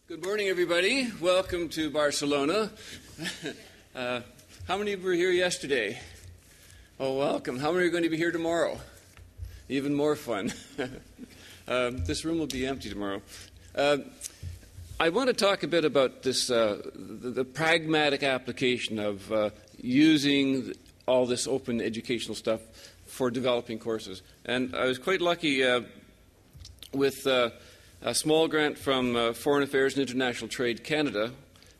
Good morning, everybody. Welcome to Barcelona. How many were here yesterday? Oh, welcome. How many are going to be here tomorrow? Even more fun. This room will be empty tomorrow. I want to talk a bit about this, the pragmatic application of using all this open educational stuff for developing courses. And I was quite lucky with a small grant from Foreign Affairs and International Trade Canada.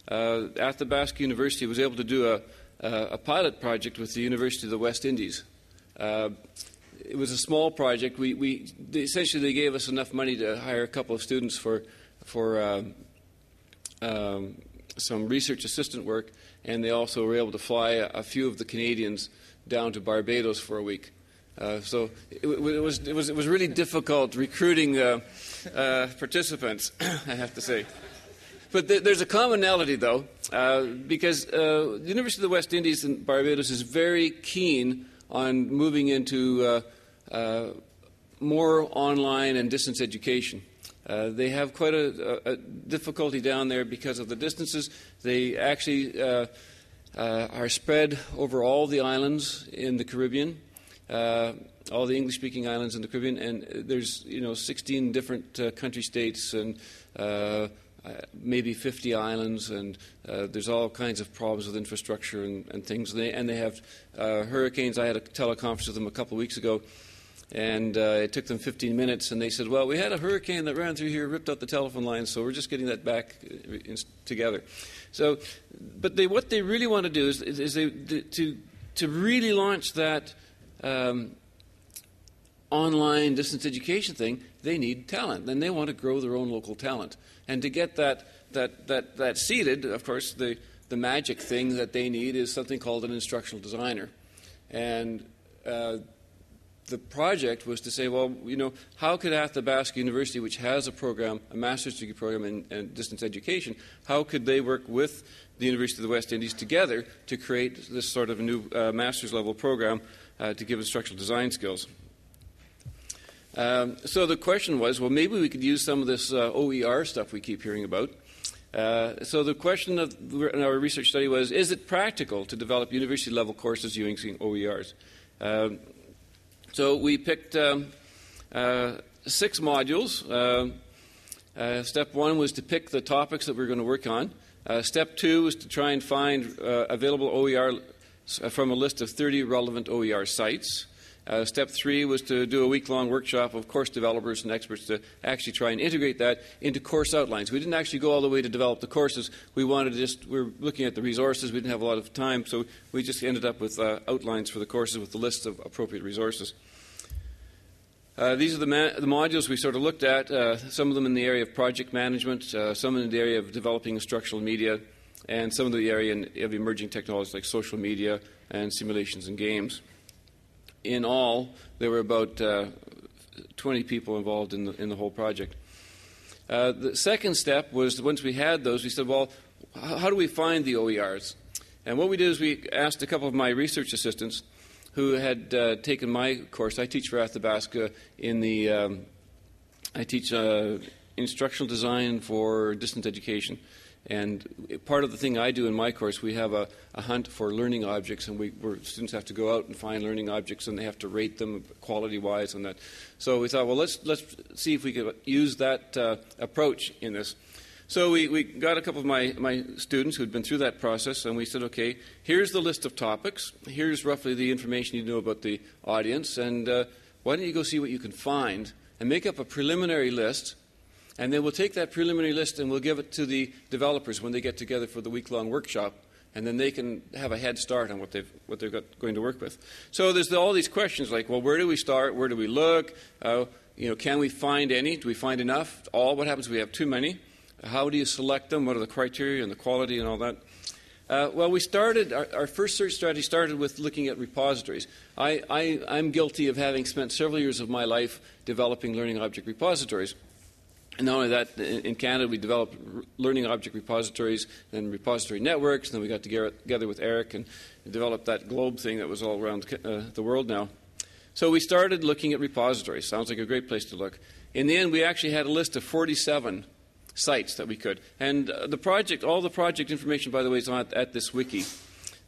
Athabasca University was able to do a pilot project with the University of the West Indies. It was a small project. Essentially they gave us enough money to hire a couple of students for some research assistant work, and they also were able to fly a few of the Canadians down to Barbados for a week. So it was really difficult recruiting participants, I have to say. But there's a commonality, though, because the University of the West Indies in Barbados is very keen on moving into more online and distance education. They have quite a difficulty down there because of the distances. They actually are spread over all the islands in the Caribbean. All the English-speaking islands in the Caribbean, and there's 16 different country states and maybe 50 islands, and there's all kinds of problems with infrastructure and things. And they have hurricanes. I had a teleconference with them a couple of weeks ago, and it took them 15 minutes, and they said, well, we had a hurricane that ran through here, ripped out the telephone lines, so we're just getting that back together. So, but what they really want to do is to really launch that online distance education thing. They need talent, and they want to grow their own local talent. And to get that seeded, of course, the magic thing that they need is something called an instructional designer. And the project was to say, well, how could Athabasca University, which has a program, a master's degree program in distance education, how could they work with the University of the West Indies together to create this sort of a new master's level program to give instructional design skills? So the question was, well, maybe we could use some of this OER stuff we keep hearing about. So the question in our research study was, is it practical to develop university-level courses using OERs? So we picked 6 modules. Step 1 was to pick the topics that we were going to work on. Step 2 was to try and find available OER from a list of 30 relevant OER sites. Step 3 was to do a week-long workshop of course developers and experts to actually try and integrate that into course outlines. We didn't actually go all the way to develop the courses. We were looking at the resources. We didn't have a lot of time, so we just ended up with outlines for the courses with the list of appropriate resources. These are the modules we sort of looked at, some of them in the area of project management, some in the area of developing instructional media, and some in the area of emerging technologies like social media and simulations and games. In all, there were about 20 people involved in the whole project. The second step was, once we had those, we said, well, how do we find the OERs? And what we did is we asked a couple of my research assistants who had taken my course. I teach for Athabasca I teach instructional design for distance education. And part of the thing I do in my course, we have a hunt for learning objects, and students have to go out and find learning objects, and they have to rate them quality-wise and that. So we thought, well, let's see if we could use that approach in this. So we got a couple of my students who had been through that process, and we said, okay, here's the list of topics. Here's roughly the information you know about the audience, and why don't you go see what you can find and make up a preliminary list. And then we'll take that preliminary list and we'll give it to the developers when they get together for the week-long workshop, and then they can have a head start on what they're going to work with. So there's all these questions like, well, where do we start? Where do we look? Can we find any? Do we find enough? What happens if we have too many? How do you select them? What are the criteria and the quality and all that? Well, we started, our first search strategy started with looking at repositories. I'm guilty of having spent several years of my life developing learning object repositories. And not only that, in Canada we developed learning object repositories and repository networks, and then we got together with Eric and developed that globe thing that was all around the world now. So we started looking at repositories. Sounds like a great place to look. In the end, we actually had a list of 47 sites that we could. And all the project information, by the way, is at this wiki.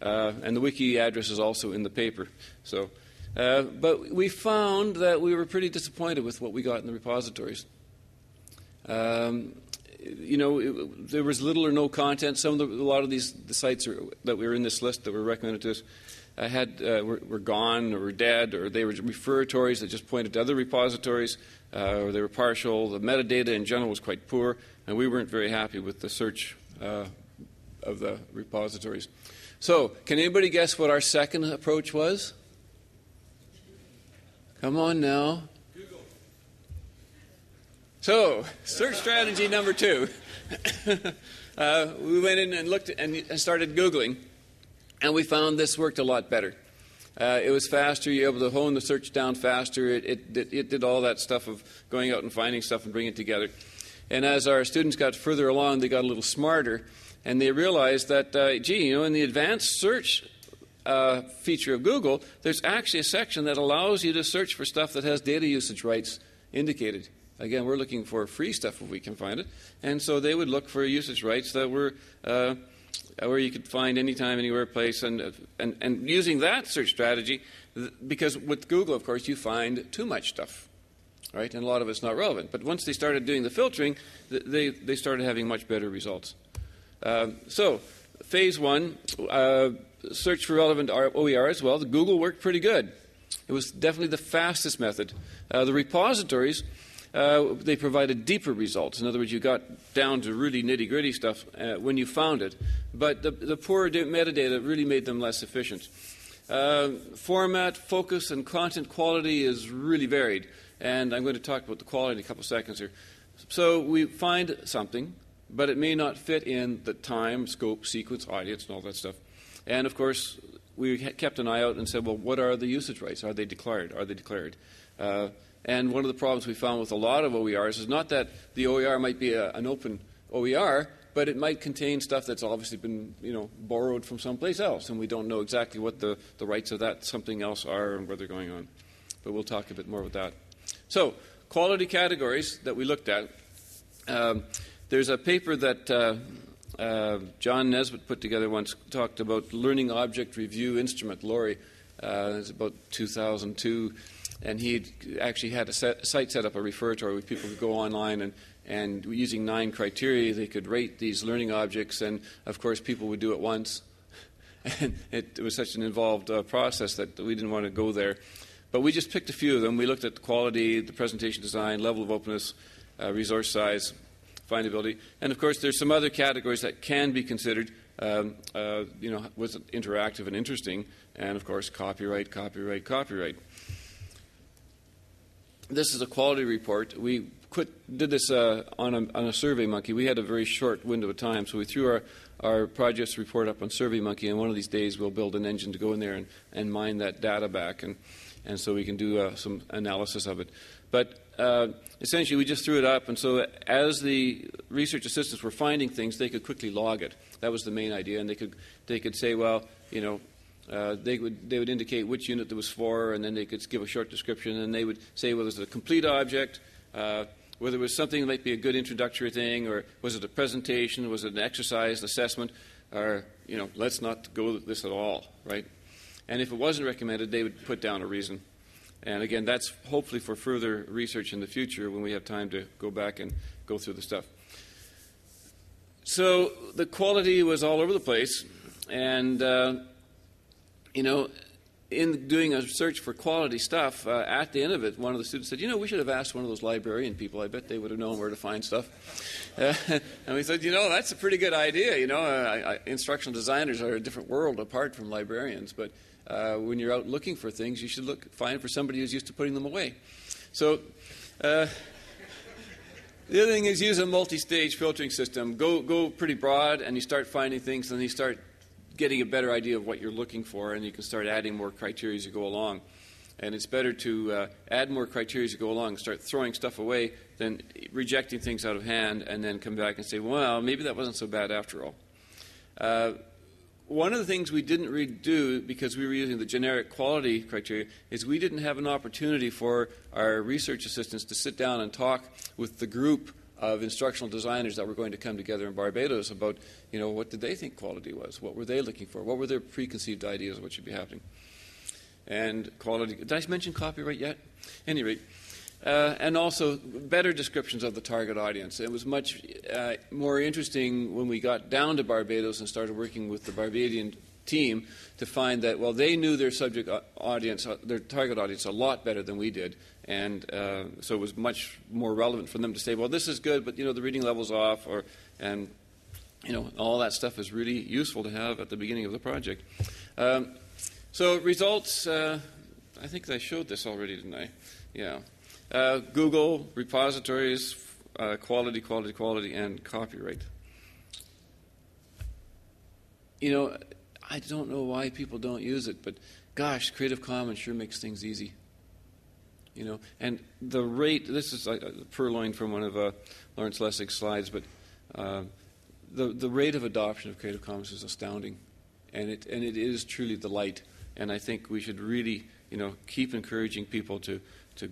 And the wiki address is also in the paper. So, but we found that we were pretty disappointed with what we got in the repositories. There was little or no content. A lot of the sites that were in this list that were recommended to us were gone or were dead, or they were referatories that just pointed to other repositories, or they were partial. The metadata in general was quite poor, and we weren't very happy with the search of the repositories. So, can anybody guess what our second approach was? Come on now. So, search strategy number 2. We went in and looked and started Googling, and we found this worked a lot better. It was faster. You were able to hone the search down faster. It did all that stuff of going out and finding stuff and bringing it together. And as our students got further along, they got a little smarter, and they realized that, in the advanced search feature of Google, there's actually a section that allows you to search for stuff that has data usage rights indicated. Again, we're looking for free stuff if we can find it. And so they would look for usage rights that were where you could find anytime, anywhere, place. And using that search strategy, because with Google, of course, you find too much stuff, right? And a lot of it's not relevant. But once they started doing the filtering, they started having much better results. So phase 1, search for relevant OERs. Well, the Google worked pretty good. It was definitely the fastest method. The repositories, they provided deeper results. In other words, you got down to really nitty-gritty stuff when you found it. But the poor metadata really made them less efficient. Format, focus, and content quality is really varied. And I'm going to talk about the quality in a couple of seconds here. So we find something, but it may not fit in the time, scope, sequence, audience, and all that stuff. And, of course, we kept an eye out and said, well, what are the usage rights? Are they declared? And one of the problems we found with a lot of OERs is not that the OER might be an open OER, but it might contain stuff that's obviously been, borrowed from someplace else, and we don't know exactly what the rights of that something else are and where they're going on. But we'll talk a bit more about that. So, quality categories that we looked at. There's a paper that John Nesbitt put together once, talked about Learning Object Review Instrument, LORI. It's about 2002. And he actually had a site set up, a referatory, where people could go online and using 9 criteria, they could rate these learning objects. And, of course, people would do it once. And it was such an involved process that we didn't want to go there. But we just picked a few of them. We looked at the quality, the presentation design, level of openness, resource size, findability. And, of course, there's some other categories that can be considered, was it interactive and interesting. And, of course, copyright. This is a quality report. We did this on a SurveyMonkey. We had a very short window of time, so we threw our projects report up on SurveyMonkey, and one of these days we'll build an engine to go in there and mine that data back, and so we can do some analysis of it. But essentially, we just threw it up, and so as the research assistants were finding things, they could quickly log it. That was the main idea, and they could say, well, they would indicate which unit that was for, and then they could give a short description, and they would say whether it was a complete object, whether it was something that might be a good introductory thing, or was it a presentation, was it an exercise, assessment, or, let's not go with this at all, right? And if it wasn't recommended, they would put down a reason. And again, that's hopefully for further research in the future when we have time to go back and go through the stuff. So the quality was all over the place, and in doing a search for quality stuff, at the end of it, one of the students said, we should have asked one of those librarian people. I bet they would have known where to find stuff. And we said, that's a pretty good idea. Instructional designers are a different world apart from librarians. But when you're out looking for things, you should find for somebody who's used to putting them away. So the other thing is use a multi-stage filtering system. Go pretty broad, and you start finding things, and you start getting a better idea of what you're looking for, and you can start adding more criteria as you go along. And it's better to add more criteria as you go along, start throwing stuff away, than rejecting things out of hand, and then come back and say, well, maybe that wasn't so bad after all. One of the things we didn't really do, because we were using the generic quality criteria, is we didn't have an opportunity for our research assistants to sit down and talk with the group of instructional designers that were going to come together in Barbados about, what did they think quality was? What were they looking for? What were their preconceived ideas of what should be happening? And quality. Did I mention copyright yet? At any rate. And also better descriptions of the target audience. It was much more interesting when we got down to Barbados and started working with the Barbadian team to find that, they knew their subject audience, their target audience, a lot better than we did. And so it was much more relevant for them to say, this is good, but, the reading level's off, and all that stuff is really useful to have at the beginning of the project. So results, I think I showed this already, didn't I? Yeah. Google, repositories, quality, and copyright. I don't know why people don't use it, but gosh, Creative Commons sure makes things easy. And the rate, this is purloined from one of Lawrence Lessig's slides, but the rate of adoption of Creative Commons is astounding, and it is truly the light. And I think we should really, keep encouraging people to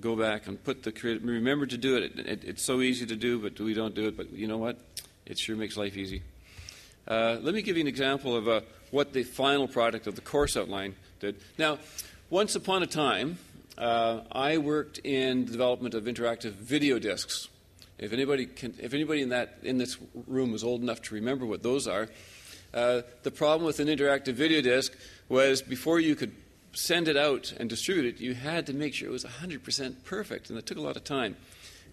go back and put remember to do it. It's so easy to do, but we don't do it. But you know what? It sure makes life easy. Let me give you an example of what the final product of the course outline did. Now, once upon a time, I worked in the development of interactive video discs. If anybody in this room is old enough to remember what those are, the problem with an interactive video disc was before you could send it out and distribute it, you had to make sure it was 100% perfect, and it took a lot of time.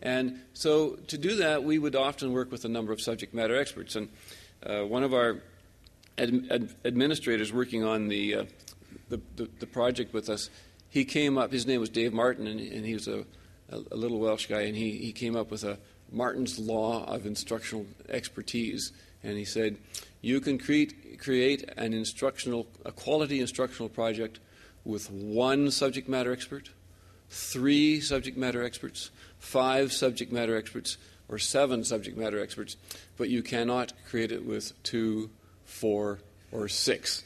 And so to do that, we would often work with a number of subject matter experts. And one of our administrators working on the project with us, he came up, his name was Dave Martin, and he was a little Welsh guy, and he came up with a Martin's Law of Instructional Expertise. And he said, you can create a quality instructional project with 1 subject matter expert, 3 subject matter experts, 5 subject matter experts, or 7 subject matter experts, but you cannot create it with 2, 4, or 6.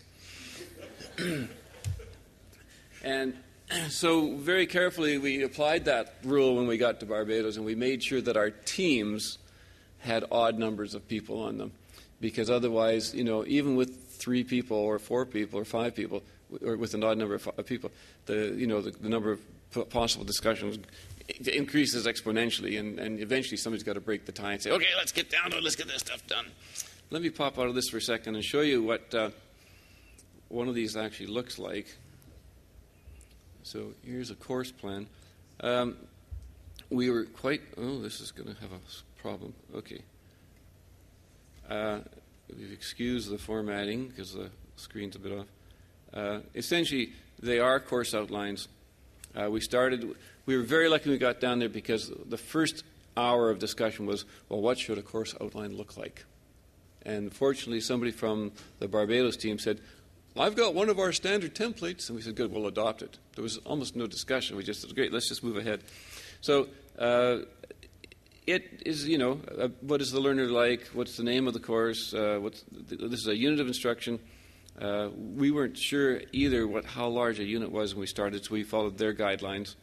And so very carefully we applied that rule when we got to Barbados, and we made sure that our teams had odd numbers of people on them, because otherwise, even with 3 people or 4 people or 5 people, or with an odd number of people, the number of possible discussions increases exponentially, and eventually somebody's got to break the tie and say, okay, let's get down to it, let's get this stuff done. Let me pop out of this for a second and show you what one of these actually looks like. So here's a course plan. We were this is going to have a problem. Okay. We've excused the formatting because the screen's a bit off. Essentially, they are course outlines. We were very lucky we got down there because the first hour of discussion was, what should a course outline look like? And fortunately, somebody from the Barbados team said, I've got one of our standard templates. And we said, good, we'll adopt it. There was almost no discussion. We just said, great, let's just move ahead. So it is, what is the learner like? What's the name of the course? This is a unit of instruction. We weren't sure either how large a unit was when we started, so we followed their guidelines.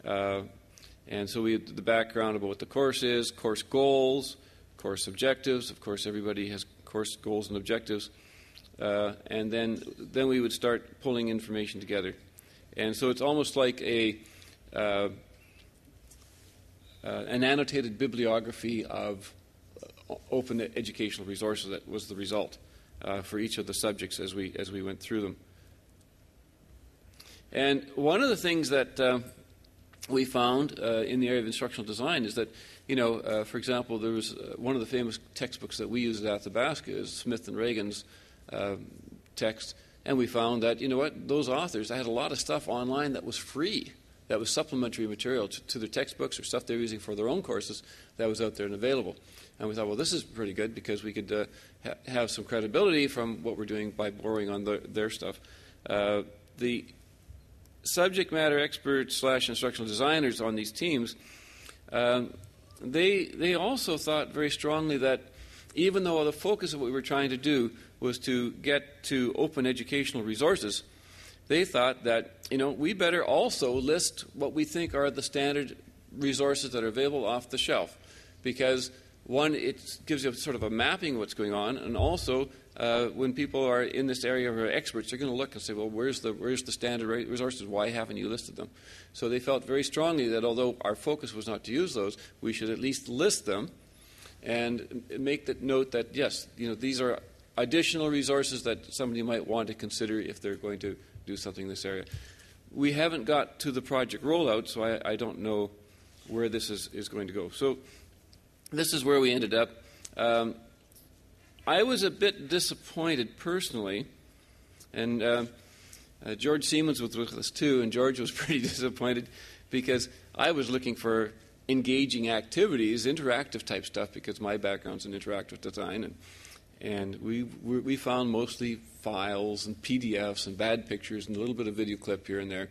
And so we had the background about what the course is, course goals, course objectives. Of course, everybody has course goals and objectives. And then we would start pulling information together. And so it's almost like an annotated bibliography of open educational resources. That was the result for each of the subjects as we went through them. And one of the things that we found in the area of instructional design is that, for example, there was one of the famous textbooks that we use at Athabasca is Smith and Reagan's text, and we found that, those authors, they had a lot of stuff online that was free, that was supplementary material to their textbooks or stuff they were using for their own courses that was out there and available. And we thought, this is pretty good because we could have some credibility from what we're doing by borrowing on their stuff. The subject matter experts / instructional designers on these teams, they also thought very strongly that even though the focus of what we were trying to do was to get to open educational resources, they thought that, we better also list what we think are the standard resources that are available off the shelf. because one, it gives you sort of a mapping of what's going on, and also when people are in this area who are experts, they're going to look and say, well, where's the standard resources? Why haven't you listed them? So they felt very strongly that although our focus was not to use those, we should at least list them and make the note that, yes, these are additional resources that somebody might want to consider if they're going to do something in this area. We haven't got to the project rollout, so I don't know where this is going to go. So this is where we ended up. I was a bit disappointed personally, and George Siemens was with us too, and George was pretty disappointed because I was looking for engaging activities, interactive type stuff, because my background's in interactive design, and we found mostly files and PDFs and bad pictures and a little bit of video clip here and there.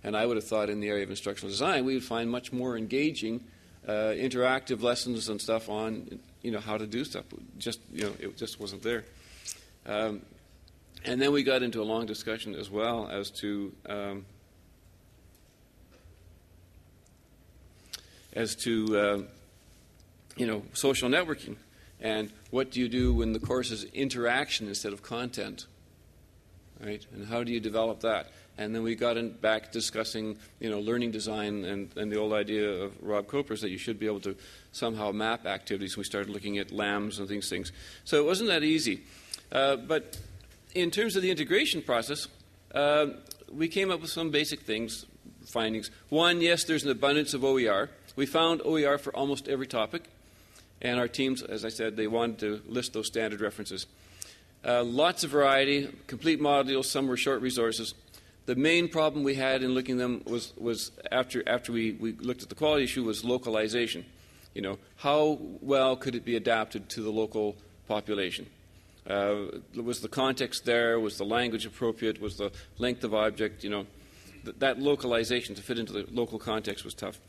And I would have thought in the area of instructional design we would find much more engaging interactive lessons and stuff on how to do stuff. It just wasn't there. And then we got into a long discussion as well as to social networking, and what do you do when the course is interaction instead of content, right? And how do you develop that? And then we got back discussing, learning design and the old idea of Rob Coper's that you should be able to somehow map activities. We started looking at LAMs and things. So it wasn't that easy. But in terms of the integration process, we came up with some basic findings. One, yes, there's an abundance of OER. We found OER for almost every topic. And our teams, as I said, they wanted to list those standard references. Lots of variety, complete modules, some were short resources. The main problem we had in looking at them was after we looked at the quality issue was localization. How well could it be adapted to the local population? Was the context there? Was the language appropriate? Was the length of object? That localization to fit into the local context was tough.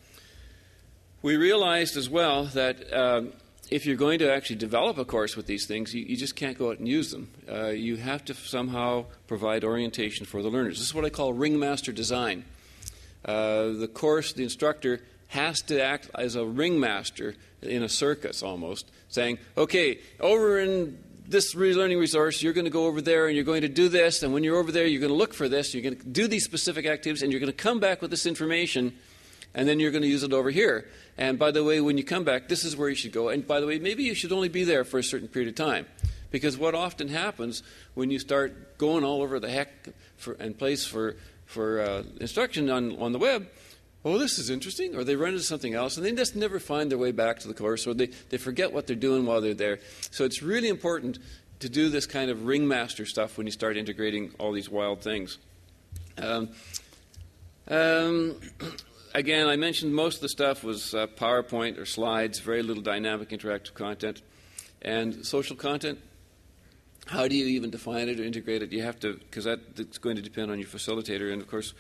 We realized as well that if you're going to actually develop a course with these things, you just can't go out and use them. You have to somehow provide orientation for the learners. This is what I call Ringmaster Design. The course, the instructor, has to act as a ringmaster in a circus almost, saying, okay, over in this learning resource, you're going to go over there and you're going to do this, and when you're over there, you're going to look for this, you're going to do these specific activities, and you're going to come back with this information, and then you're going to use it over here. And by the way, when you come back, this is where you should go. And by the way, maybe you should only be there for a certain period of time. Because what often happens when you start going all over the heck and place for instruction on the web, oh, this is interesting, or they run into something else, and they just never find their way back to the course, or they forget what they're doing while they're there. So it's really important to do this kind of ringmaster stuff when you start integrating all these wild things. Again, I mentioned most of the stuff was PowerPoint or slides, very little dynamic interactive content. And social content, how do you even define it or integrate it? You have to, because that's going to depend on your facilitator. And of course,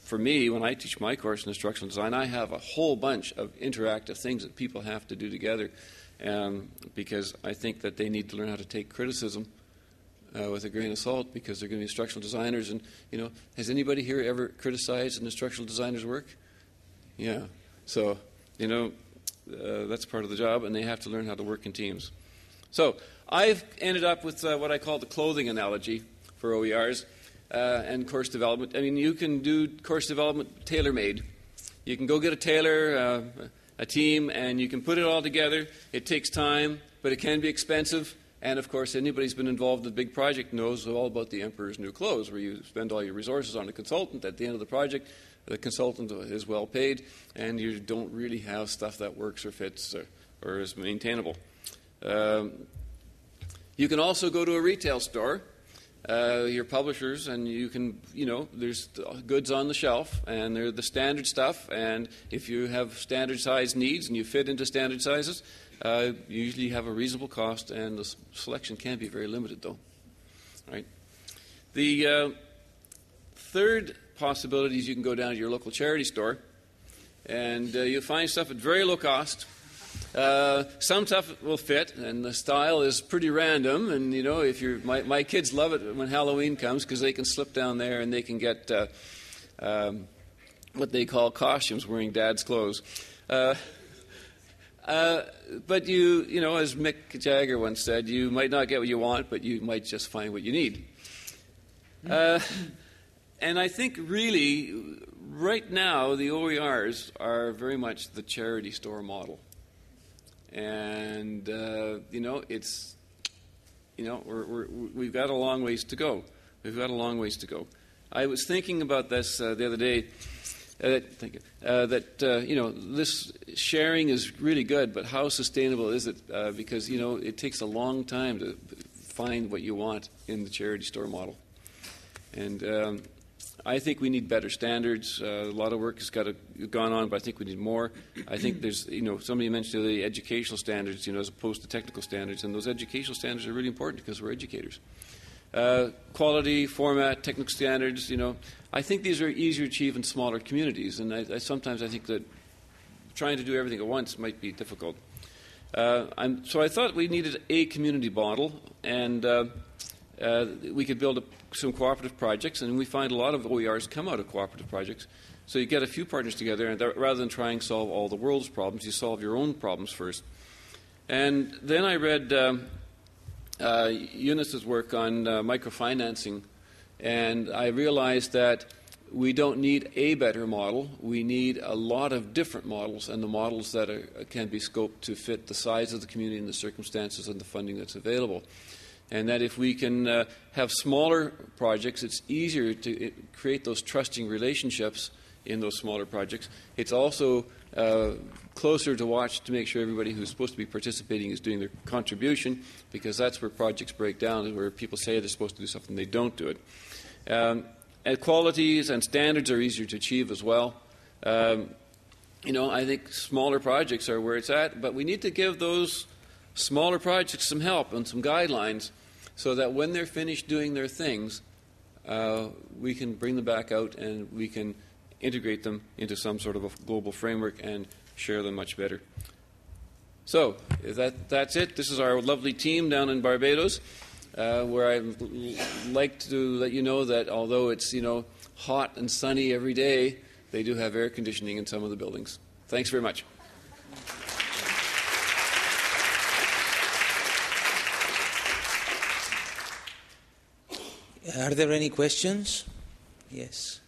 for me, when I teach my course in instructional design, I have a whole bunch of interactive things that people have to do together, because I think that they need to learn how to take criticism with a grain of salt, because they're going to be instructional designers. And, has anybody here ever criticized an instructional designer's work? Yeah. So, that's part of the job, and they have to learn how to work in teams. So I've ended up with what I call the clothing analogy for OERs and course development. I mean, you can do course development tailor-made. You can go get a tailor, a team, and you can put it all together. It takes time, but it can be expensive. And, of course, anybody who's been involved in a big project knows all about the emperor's new clothes, where you spend all your resources on a consultant. At the end of the project, the consultant is well paid, and you don't really have stuff that works or fits or is maintainable. You can also go to a retail store, your publishers, and you can, there's goods on the shelf, and they're the standard stuff. And if you have standard size needs and you fit into standard sizes, you usually have a reasonable cost, and the selection can be very limited, though. Right? The third possibility is you can go down to your local charity store, and you'll find stuff at very low cost. Some stuff will fit, and the style is pretty random. And if you're my kids love it when Halloween comes, because they can slip down there and they can get what they call costumes, wearing Dad's clothes. But you know, as Mick Jagger once said, you might not get what you want, but you might just find what you need. And I think really, right now, the OERs are very much the charity store model. And, you know, it's, you know, we've got a long ways to go. We've got a long ways to go. I was thinking about this the other day, you know, this sharing is really good, but how sustainable is it? Because, you know, it takes a long time to find what you want in the charity store model. And I think we need better standards. A lot of work has gone on, but I think we need more. I think there's, you know, somebody mentioned the educational standards, you know, as opposed to technical standards, and those educational standards are really important because we're educators. Quality, format, technical standards, you know, I think these are easier to achieve in smaller communities, and sometimes I think that trying to do everything at once might be difficult. So I thought we needed a community model, and we could build some cooperative projects, and we find a lot of OERs come out of cooperative projects. So you get a few partners together, and rather than trying to solve all the world's problems, you solve your own problems first. And then I read Eunice's work on microfinancing, and I realized that we don't need a better model. We need a lot of different models, and the models that can be scoped to fit the size of the community and the circumstances and the funding that's available. And that if we can have smaller projects, it's easier to create those trusting relationships in those smaller projects. It's also closer to watch to make sure everybody who's supposed to be participating is doing their contribution, because that's where projects break down, where people say they're supposed to do something, they don't do it. And qualities and standards are easier to achieve as well. You know, I think smaller projects are where it's at, but we need to give those smaller projects some help and some guidelines so that when they're finished doing their things, we can bring them back out and we can integrate them into some sort of a global framework and share them much better. So that's it. This is our lovely team down in Barbados, where I'd like to let you know that although it's, you know, hot and sunny every day, they do have air conditioning in some of the buildings. Thanks very much. Are there any questions? Yes.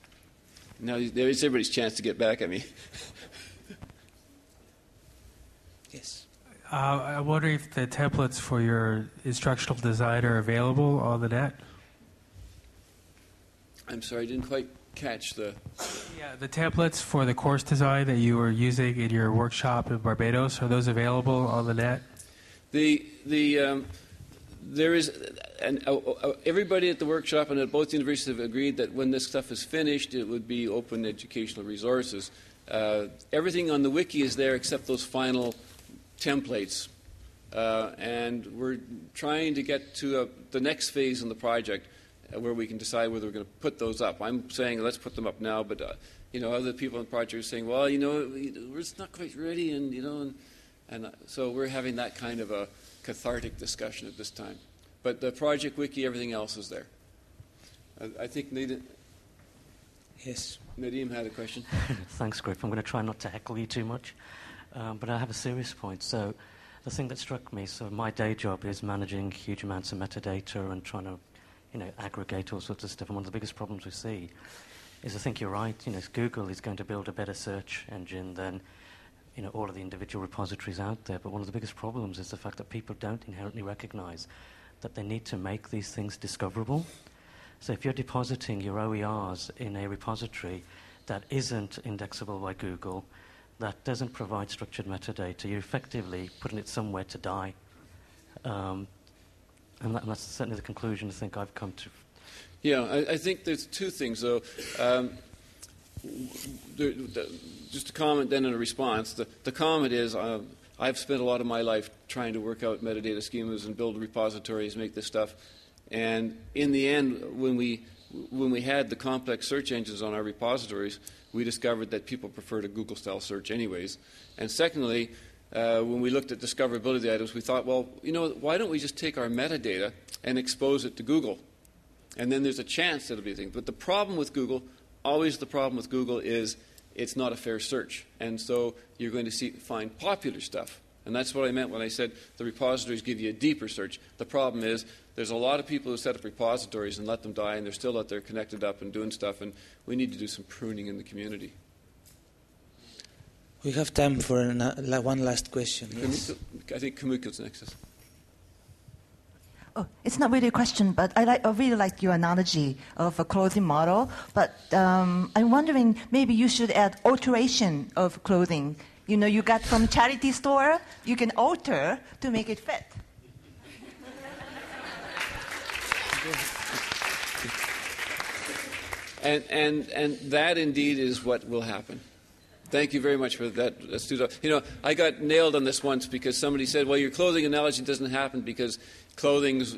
Now there's everybody's chance to get back at me. Yes. I wonder if the templates for your instructional design are available on the net? I'm sorry, I didn't quite catch the... Yeah, the templates for the course design that you were using in your workshop in Barbados, are those available on the net? There is, and everybody at the workshop and at both universities have agreed that when this stuff is finished, it would be open educational resources. Everything on the wiki is there except those final templates. And we're trying to get to the next phase in the project where we can decide whether we're going to put those up. I'm saying let's put them up now, but you know, other people in the project are saying, well, you know, we're just not quite ready, and you know, and so we're having that kind of a cathartic discussion at this time. But the project wiki, everything else is there. I think Nadim had a question. Thanks, Griff. I'm going to try not to heckle you too much, but I have a serious point. So the thing that struck me, so my day job is managing huge amounts of metadata and trying to, you know, aggregate all sorts of stuff. And one of the biggest problems we see is, I think you're right, you know, Google is going to build a better search engine than, you know, all of the individual repositories out there. But one of the biggest problems is the fact that people don't inherently recognize that they need to make these things discoverable. So if you're depositing your OERs in a repository that isn't indexable by Google, that doesn't provide structured metadata, you're effectively putting it somewhere to die. And that's certainly the conclusion I think I've come to. Yeah, I think there's two things, though. Just a comment, then, and a response. The comment is, I've spent a lot of my life trying to work out metadata schemas and build repositories, make this stuff. And in the end, when we had the complex search engines on our repositories, we discovered that people preferred a Google-style search anyways. And secondly, when we looked at discoverability of the items, we thought, well, you know, why don't we just take our metadata and expose it to Google? And then there's a chance that'll be a thing. But the problem with Google, always the problem with Google, is it's not a fair search. And so you're going to find popular stuff. And that's what I meant when I said the repositories give you a deeper search. The problem is there's a lot of people who set up repositories and let them die, and they're still out there connected up and doing stuff, and we need to do some pruning in the community. We have time for one last question. Yes. I think Kamukil's next. Oh, it's not really a question, but I really like your analogy of a clothing model. But I'm wondering, maybe you should add alteration of clothing. You know, you got from charity store, you can alter to make it fit. And that indeed is what will happen. Thank you very much for that, astute. You know, I got nailed on this once because somebody said, well, your clothing analogy doesn't happen because clothing's,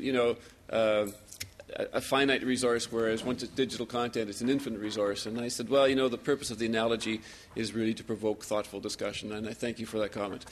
a finite resource, whereas once it's digital content, it's an infinite resource. And I said, well, the purpose of the analogy is really to provoke thoughtful discussion, and I thank you for that comment.